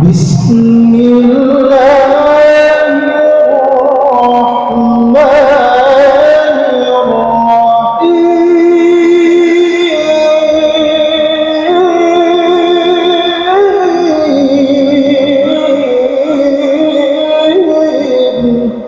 بسم الله الرحمن الرحيم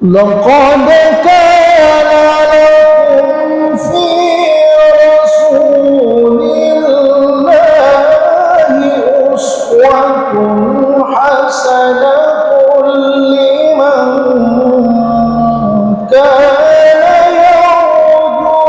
لقد كان لكم في رسول الله أسوة حسنة لمن كان يرجو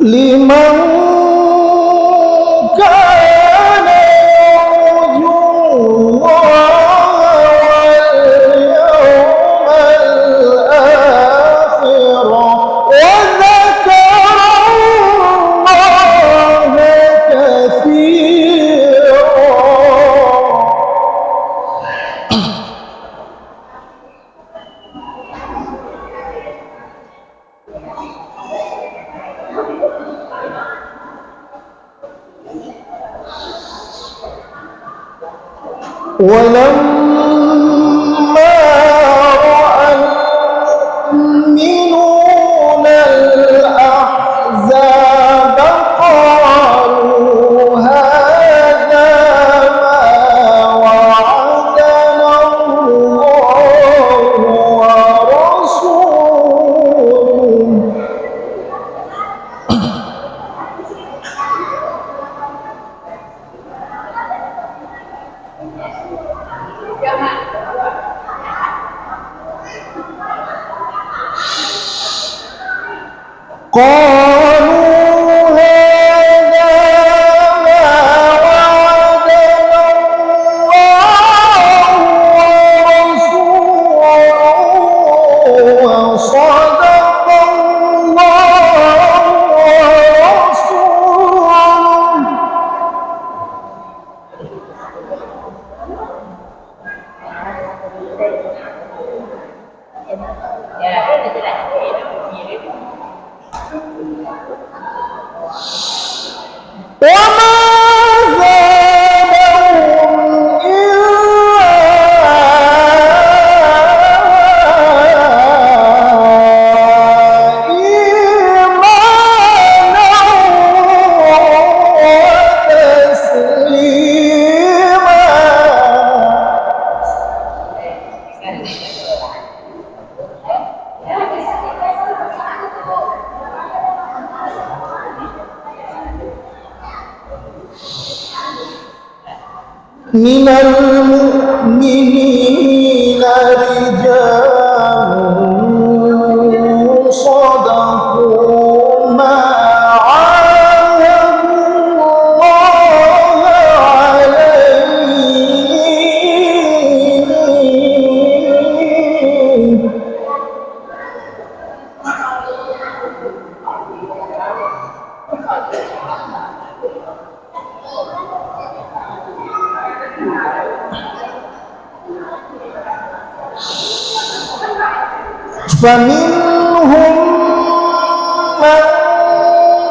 لمن كان يرجو الله واليوم الآخر وذكر الله كثيرا ولما رأى المؤمنون الأحزاب قالوا هذا ما وعدنا الله ورسوله قالوا هذا ما وعدنا الله ورسوله وصدق الله ورسوله وما زادهم إلا إيمانا وتسليما من المؤمنين رجال صدقوا ما عاهدوا الله عليه فمنهم من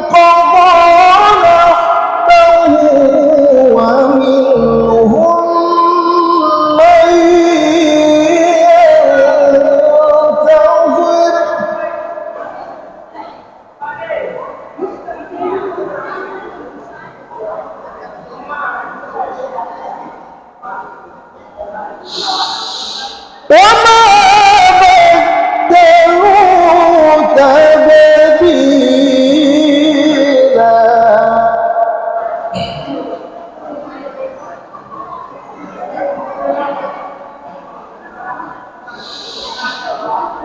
قضى نحبه ومنهم من ينتظر وما بدلوا تبديلا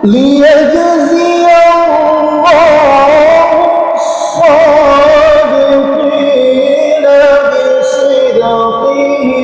ليجزي الله الصادقين بصدقهم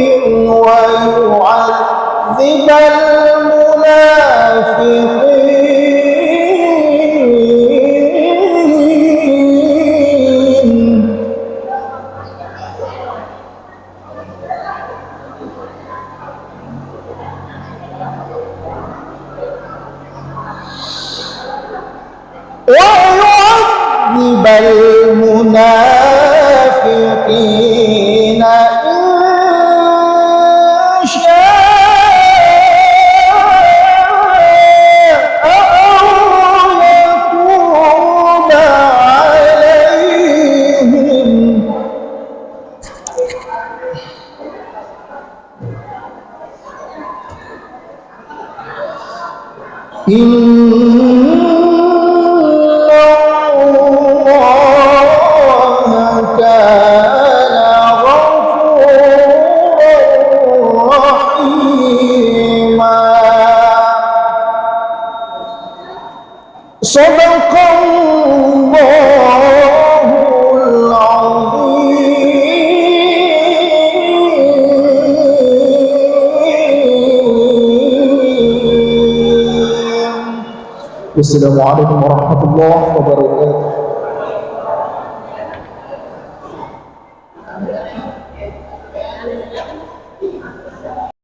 إن الله كان غفورا رحيما. صدق الله العظيم. السلام عليكم ورحمة الله وبركاته.